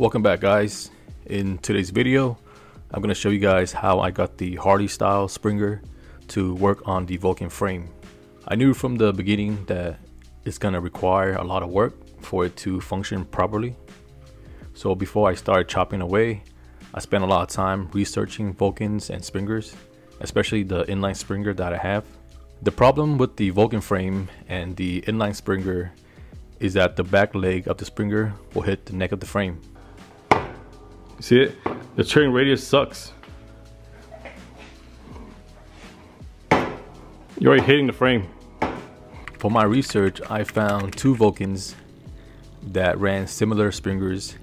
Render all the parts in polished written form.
Welcome back, guys. In today's video I'm going to show you guys how I got the Harley style Springer to work on the Vulcan frame. I knew from the beginning that it's going to require a lot of work for it to function properly. So before I started chopping away, I spent a lot of time researching Vulcans and Springers, especially the inline Springer that I have. The problem with the Vulcan frame and the inline Springer is that the back leg of the Springer will hit the neck of the frame. You see it? The turning radius sucks. You're already hitting the frame. For my research, I found two Vulcans that ran similar Springers,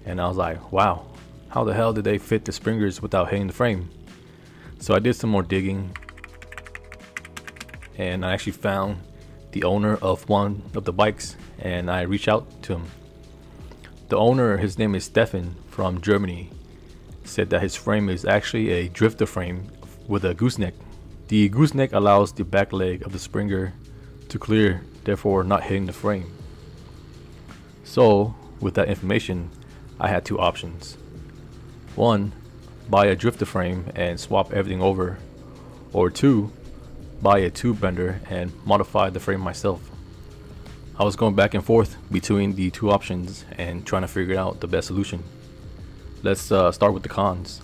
and I was like, wow, how the hell did they fit the Springers without hitting the frame? So I did some more digging, and I actually found the owner of one of the bikes, and I reached out to him. The owner, his name is Stefan from Germany, said that his frame is actually a drifter frame with a gooseneck. The gooseneck allows the back leg of the Springer to clear, therefore not hitting the frame. So with that information, I had two options. One, buy a drifter frame and swap everything over, or two, buy a tube bender and modify the frame myself. I was going back and forth between the two options and trying to figure out the best solution. Let's start with the cons.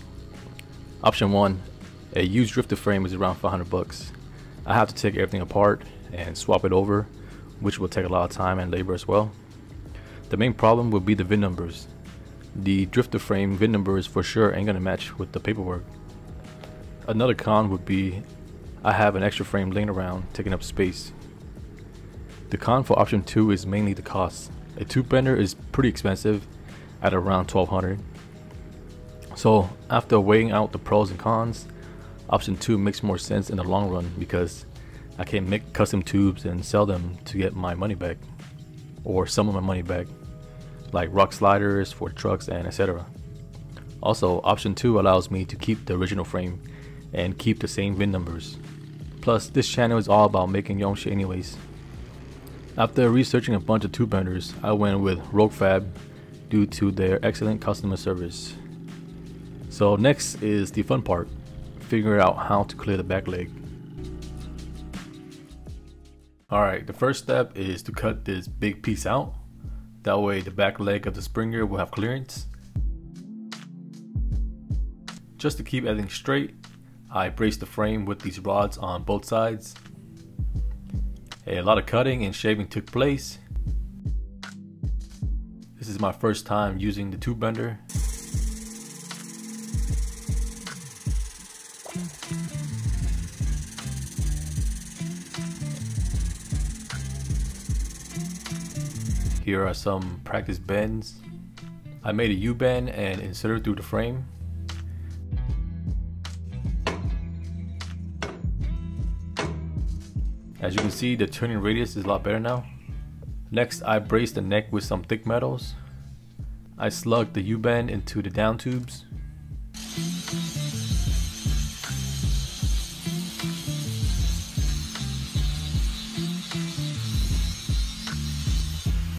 Option one, a used drifter frame is around 500 bucks. I have to take everything apart and swap it over, which will take a lot of time and labor as well. The main problem will be the VIN numbers. The drifter frame VIN numbers for sure ain't gonna match with the paperwork. Another con would be I have an extra frame laying around taking up space. The con for option 2 is mainly the cost. A tube bender is pretty expensive at around $1,200. So after weighing out the pros and cons, option 2 makes more sense in the long run because I can make custom tubes and sell them to get my money back, or some of my money back, like rock sliders for trucks and etc. Also, option 2 allows me to keep the original frame and keep the same VIN numbers. Plus, this channel is all about making your own shit anyways. After researching a bunch of tube benders, I went with Rogue Fab due to their excellent customer service. So next is the fun part, figuring out how to clear the back leg. Alright, the first step is to cut this big piece out. That way the back leg of the Springer will have clearance. Just to keep everything straight, I braced the frame with these rods on both sides. A lot of cutting and shaving took place. This is my first time using the tube bender. Here are some practice bends. I made a U-bend and inserted through the frame. As you can see, the turning radius is a lot better now. Next, I braced the neck with some thick metals. I slugged the U-bend into the down tubes.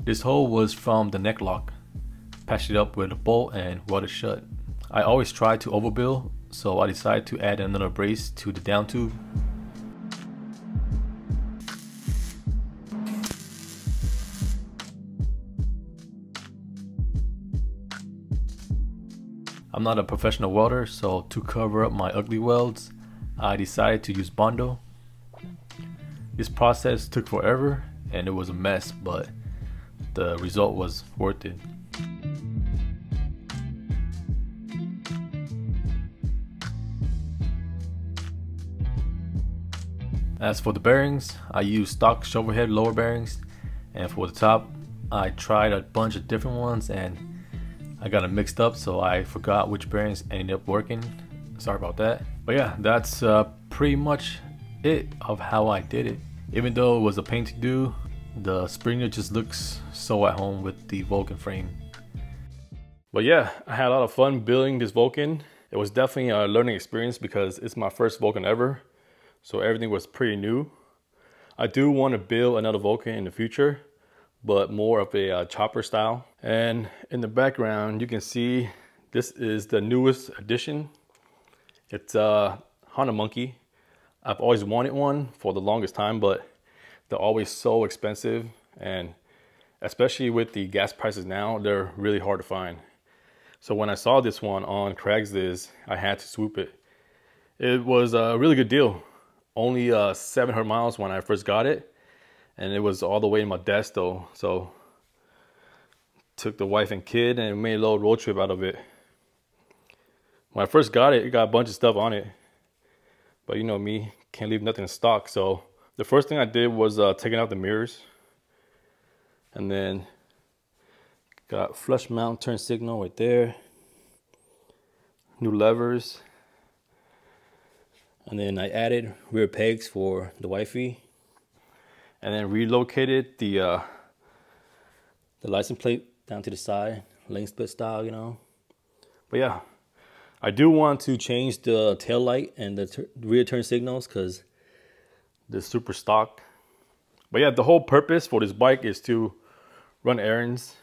This hole was from the neck lock. Patched it up with a bolt and welded shut. I always try to overbuild, so I decided to add another brace to the down tube. I'm not a professional welder, so to cover up my ugly welds, I decided to use Bondo. This process took forever and it was a mess, but the result was worth it. As for the bearings, I used stock shovel head lower bearings, and for the top, I tried a bunch of different ones and I got them mixed up, so I forgot which bearings ended up working. Sorry about that. But yeah, that's pretty much it of how I did it. Even though it was a pain to do, the Springer just looks so at home with the Vulcan frame. But yeah, I had a lot of fun building this Vulcan. It was definitely a learning experience because it's my first Vulcan ever, so everything was pretty new. I do want to build another Vulcan in the future, but more of a chopper style. And in the background, you can see this is the newest addition. It's a Honda Monkey. I've always wanted one for the longest time, but they're always so expensive, and especially with the gas prices now, they're really hard to find. So when I saw this one on Craigslist, I had to swoop it. It was a really good deal. Only 700 miles when I first got it, and it was all the way in Modesto. So took the wife and kid and made a little road trip out of it. When I first got it, it got a bunch of stuff on it, but you know me, can't leave nothing in stock. So the first thing I did was taking out the mirrors, and then got flush mount turn signal right there, new levers, and then I added rear pegs for the wifey, and then relocated the license plate down to the side, lane split style, you know. But yeah, I do want to change the tail light and the rear turn signals because they're super stock. But yeah, the whole purpose for this bike is to run errands,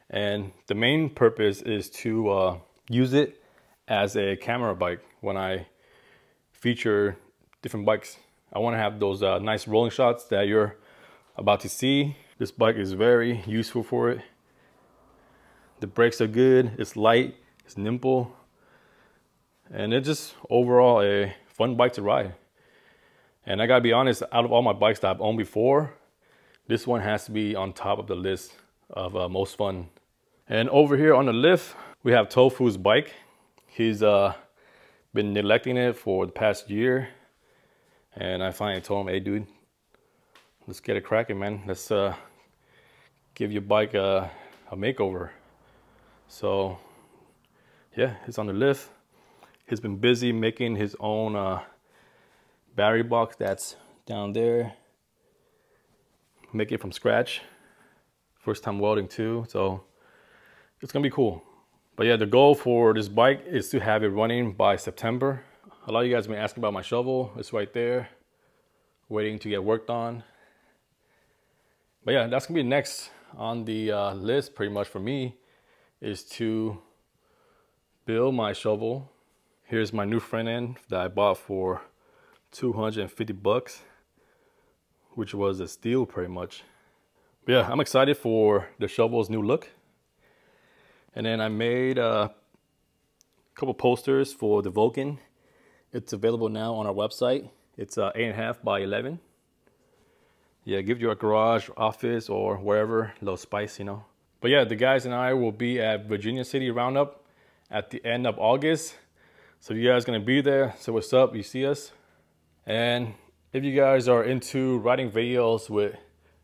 and the main purpose is to use it as a camera bike when I feature different bikes. I want to have those nice rolling shots that you're about to see. This bike is very useful for it. The brakes are good, it's light, it's nimble, and it's just overall a fun bike to ride. And I gotta be honest, out of all my bikes that I've owned before, this one has to be on top of the list of most fun. And over here on the lift, we have Tofu's bike. He's been neglecting it for the past year, and I finally told him, hey dude, let's get it cracking, man. Let's give your bike a makeover. So yeah, he's on the lift. He's been busy making his own battery box that's down there. Make it from scratch. First time welding too, so it's gonna be cool. But yeah, the goal for this bike is to have it running by September. A lot of you guys have been asking about my shovel. It's right there, waiting to get worked on. But yeah, that's gonna be next on the list pretty much for me, is to build my shovel. Here's my new front end that I bought for 250 bucks, which was a steal pretty much. But yeah, I'm excited for the shovel's new look. And then I made a couple posters for the Vulcan. It's available now on our website. It's 8.5 by 11. Yeah, give your garage, office, or wherever, a little spice, you know. But yeah, the guys and I will be at Virginia City Roundup at the end of August. So you guys gonna be there, so what's up, you see us. And if you guys are into writing videos with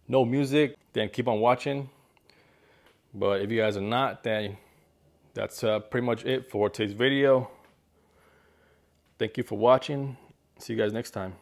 no music, then keep on watching. But if you guys are not, then that's pretty much it for today's video. Thank you for watching. See you guys next time.